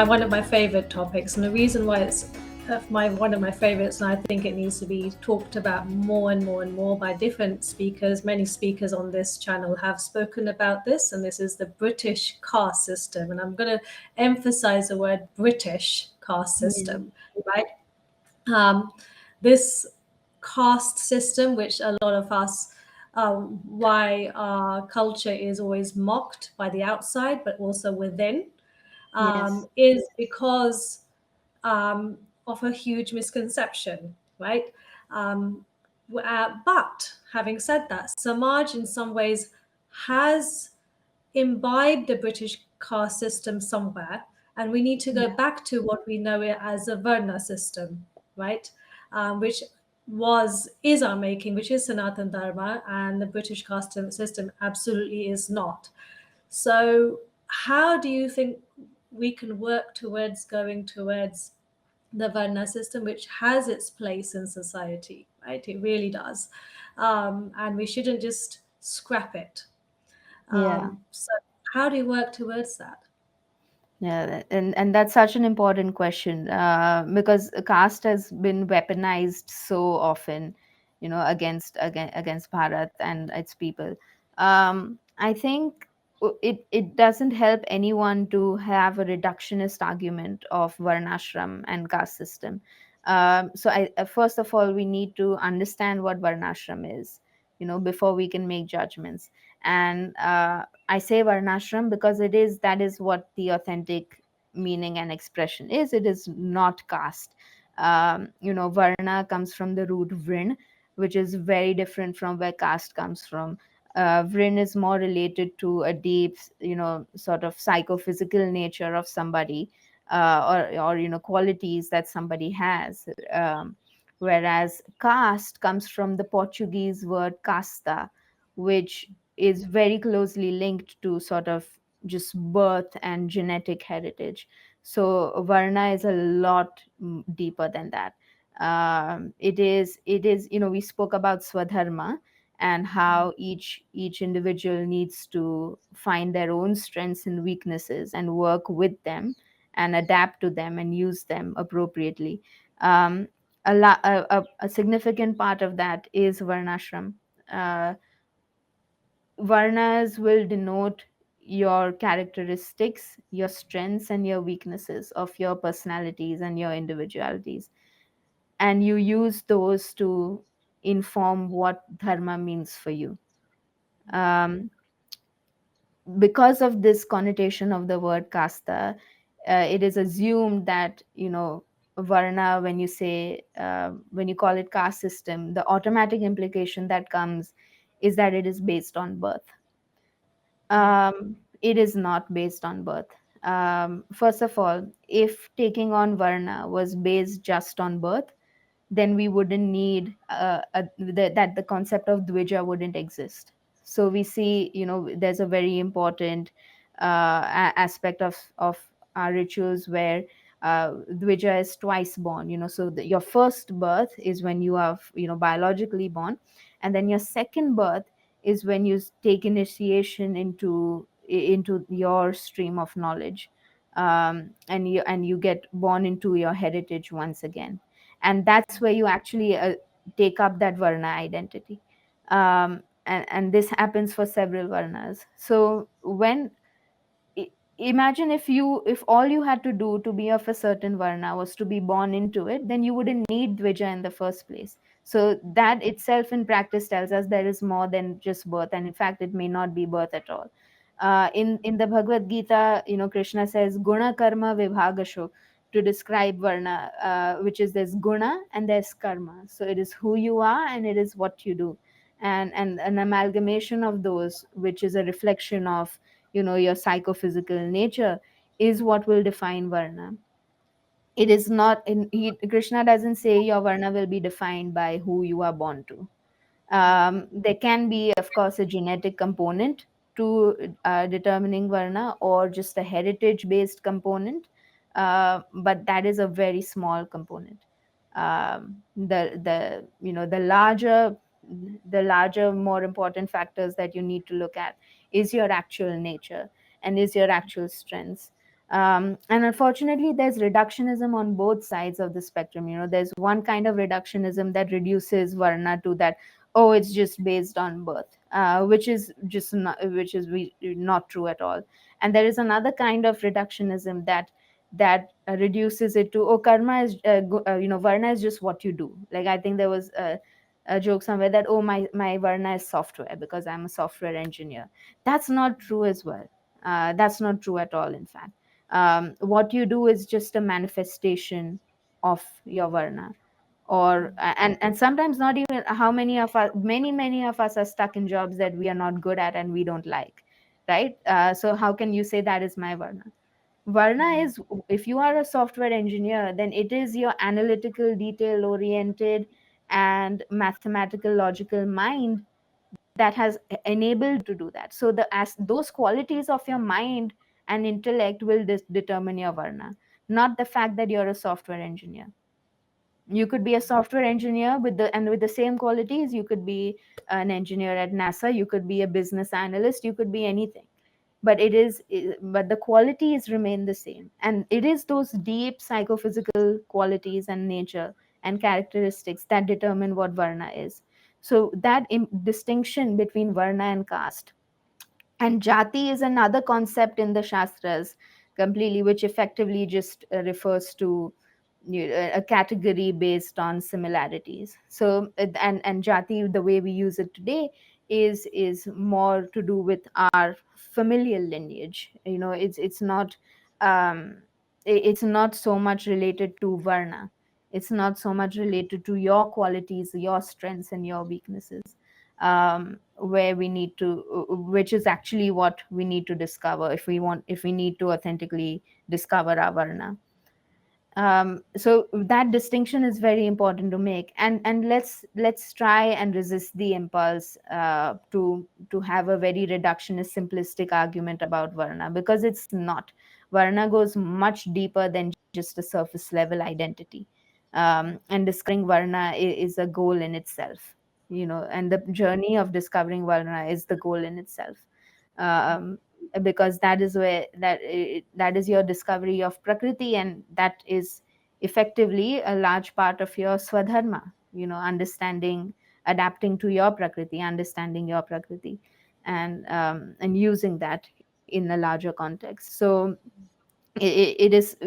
one of my favorite topics, and the reason why it's one of my favorites, and I think it needs to be talked about more and more and more by different speakers. Many speakers on this channel have spoken about this, and this is the British caste system. And I'm going to emphasize the word British caste Yeah. system, right? This caste system, which a lot of us, why our culture is always mocked by the outside, but also within, Yes. is because of a huge misconception, right? But having said that, Samaj in some ways has imbibed the British caste system somewhere, and we need to go Yeah. back to what we know it as a Varna system, right? Which is our making, which is Sanatan Dharma, and the British caste system absolutely is not. So, how do you think we can work towards going towards the Varna system, which has its place in society, right? It really does. And we shouldn't just scrap it. Yeah. So, how do you work towards that? Yeah, and that's such an important question, because caste has been weaponized so often, against Bharat and its people. I think it doesn't help anyone to have a reductionist argument of varnashram and caste system. So first of all, we need to understand what varnashram is, before we can make judgments. And I say varnashram because that is what the authentic meaning and expression is. It is not caste. Varna comes from the root vrin, which is very different from where caste comes from. Vrin is more related to a deep, sort of psychophysical nature of somebody, or qualities that somebody has. Whereas caste comes from the Portuguese word casta, which is very closely linked to sort of just birth and genetic heritage. So Varna is a lot deeper than that. It is, we spoke about Swadharma and how each individual needs to find their own strengths and weaknesses and work with them and adapt to them and use them appropriately. Um, a significant part of that is varnashram. Uh, Varnas will denote your characteristics, your strengths, and your weaknesses of your personalities and your individualities. And you use those to inform what dharma means for you. Um, because of this connotation of the word kasta, it is assumed that, varna, when you call it caste system, the automatic implication that comes is that it is based on birth. It is not based on birth. First of all, if taking on Varna was based just on birth, then we wouldn't need that the concept of dwija wouldn't exist. So we see, there's a very important aspect of our rituals where dwija is twice born. So your first birth is when you are, biologically born, and then your second birth is when you take initiation into your stream of knowledge, and you get born into your heritage once again, and that's where you actually take up that varna identity. And this happens for several varnas. So i- imagine if all you had to do to be of a certain varna was to be born into it, then you wouldn't need dvija in the first place. So that itself in practice tells us there is more than just birth, and in fact it may not be birth at all. In the Bhagavad Gita, Krishna says guna karma vibhagasho to describe varna, which is there's guna and there's karma. So it is who you are and it is what you do, and an amalgamation of those, which is a reflection of your psychophysical nature, is what will define varna. It is not Krishna doesn't say your varna will be defined by who you are born to. There can be, of course, a genetic component to determining varna, or just a heritage based component, but that is a very small component. The larger, more important factors that you need to look at is your actual nature and is your actual strengths. And unfortunately, there's reductionism on both sides of the spectrum. There's one kind of reductionism that reduces Varna to that, oh, it's just based on birth, which is just not, not true at all. And there is another kind of reductionism that reduces it to, oh, karma is, Varna is just what you do. Like, I think there was a joke somewhere that, oh, my Varna is software because I'm a software engineer. That's not true as well. That's not true at all, in fact. What you do is just a manifestation of your Varna. And sometimes not even, how many of us, many of us are stuck in jobs that we are not good at and we don't like, right? So how can you say that is my Varna? Varna is, if you are a software engineer, then it is your analytical, detail oriented, and mathematical, logical mind that has enabled to do that. So as those qualities of your mind and intellect will determine your Varna, not the fact that you're a software engineer. You could be a software engineer with the same qualities. You could be an engineer at NASA. You could be a business analyst. You could be anything, but but the qualities remain the same, and it is those deep psychophysical qualities and nature and characteristics that determine what Varna is. So that distinction between Varna and caste and jati is another concept in the shastras completely, which effectively just refers to a category based on similarities. So and jati, the way we use it today, is more to do with our familial lineage. It's not um it's not so much related to Varna. It's not so much related to your qualities, your strengths and your weaknesses, where we need to which is actually what we need to discover if we need to authentically discover our Varna. So that distinction is very important to make, and let's try and resist the impulse to have a very reductionist simplistic argument about Varna, because it's not. Varna goes much deeper than just a surface level identity, and discovering Varna is a goal in itself, and the journey of discovering Varna is the goal in itself. um, because that is where that is your discovery of Prakriti, and that is effectively a large part of your Swadharma, understanding, adapting to your Prakriti, understanding your Prakriti, and using that in a larger context. So it is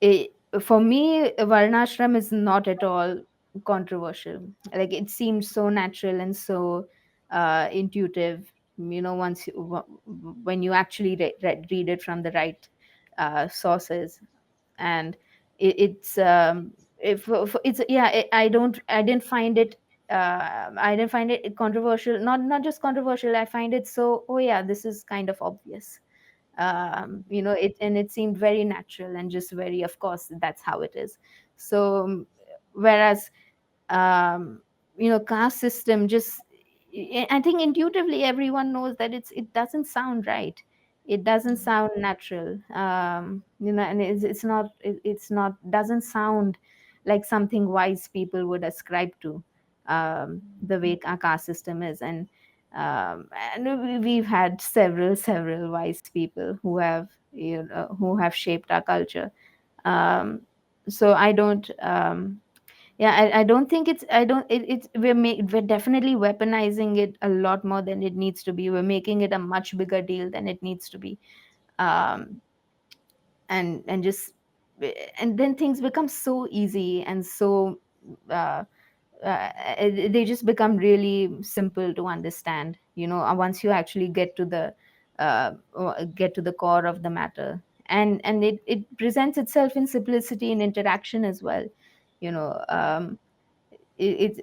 it, for me, Varnashram is not at all controversial. Like, it seems so natural and so intuitive. Once when you actually read it from the right sources, and it's it's yeah. I didn't find it. I didn't find it controversial. Not just controversial. I find it so. Oh yeah, this is kind of obvious. It seemed very natural and just very, of course, that's how it is. So whereas um, caste system, just I think intuitively everyone knows that it doesn't sound right. It doesn't sound natural. And it's not doesn't sound like something wise people would ascribe to, the way our caste system is. And we've had several wise people who have shaped our culture. um, so I don't yeah, I don't think it's we're definitely weaponizing it a lot more than it needs to be. We're making it a much bigger deal than it needs to be. um, and just and then things become so easy and so uh, they just become really simple to understand, once you actually get to the core of the matter. And it presents itself in simplicity in interaction as well. you know um,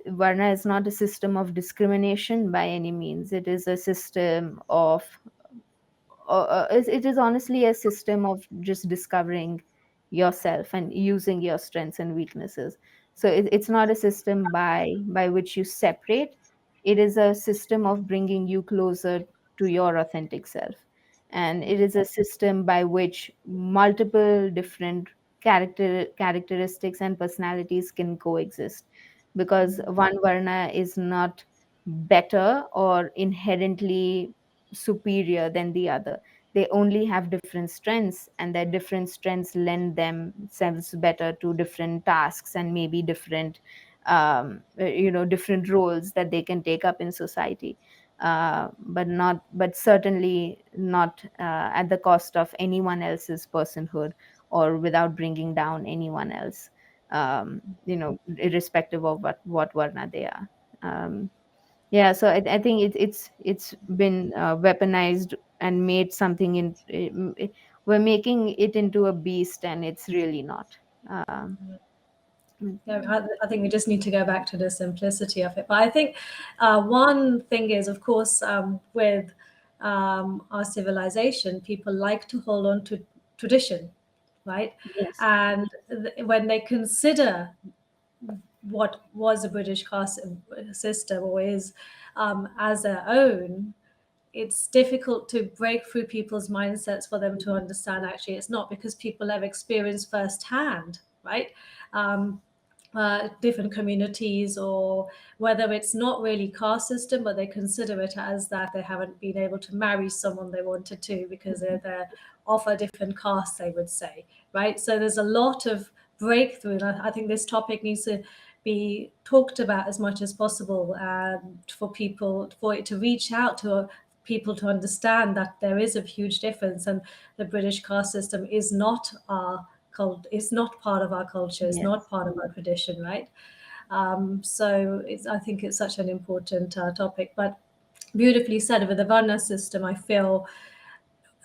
Varna is not a system of discrimination by any means. It is a system of it is honestly a system of just discovering yourself and using your strengths and weaknesses. So it's not a system by which you separate. It is a system of bringing you closer to your authentic self, and it is a system by which multiple different characteristics and personalities can coexist, because one Varna is not better or inherently superior than the other. they only have different strengths, and their different strengths lend themselves better to different tasks and maybe different different roles that they can take up in society, but certainly not at the cost of anyone else's personhood or without bringing down anyone else, irrespective of what varna they are. Yeah, so I think it's been weaponized and made something we're making it into a beast, and it's really not. Yeah, I think we just need to go back to the simplicity of it. But I think one thing is, of course, with our civilization, people like to hold on to tradition, right? Yes. And when they consider what was a British caste system or is as their own, it's difficult to break through people's mindsets for them to understand actually it's not, because people have experienced firsthand, right? Um, Different communities, or whether it's not really caste system, but they consider it as that they haven't been able to marry someone they wanted to because they're of a different caste, they would say, right? So there's a lot of breakthrough, and I think this topic needs to be talked about as much as possible, for people, for it to reach out to people to understand that there is a huge difference, and the British caste system is not our it's not part of our culture, it's Yes. not part of our tradition, right? So I think it's such an important topic. But beautifully said, with the Varna system, I feel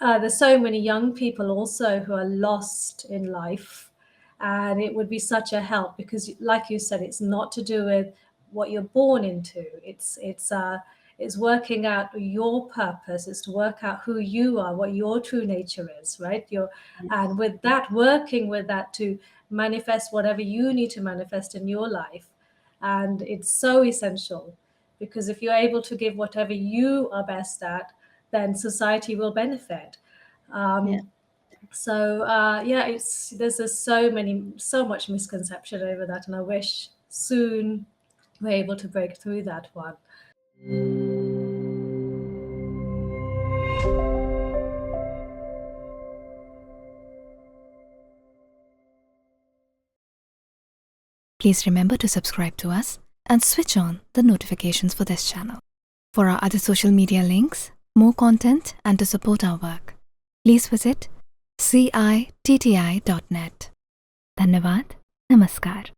there's so many young people also who are lost in life, and it would be such a help because, like you said, it's not to do with what you're born into. It's working out your purpose. It's to work out who you are, what your true nature is, right? And with that, working with that to manifest whatever you need to manifest in your life. And it's so essential, because if you're able to give whatever you are best at, then society will benefit. Yeah. So yeah, there's just so much misconception over that, and I wish soon we're able to break through that one. Please remember to subscribe to us and switch on the notifications for this channel. For our other social media links, more content, and to support our work, please visit citti.net. Dhanyavad. Namaskar.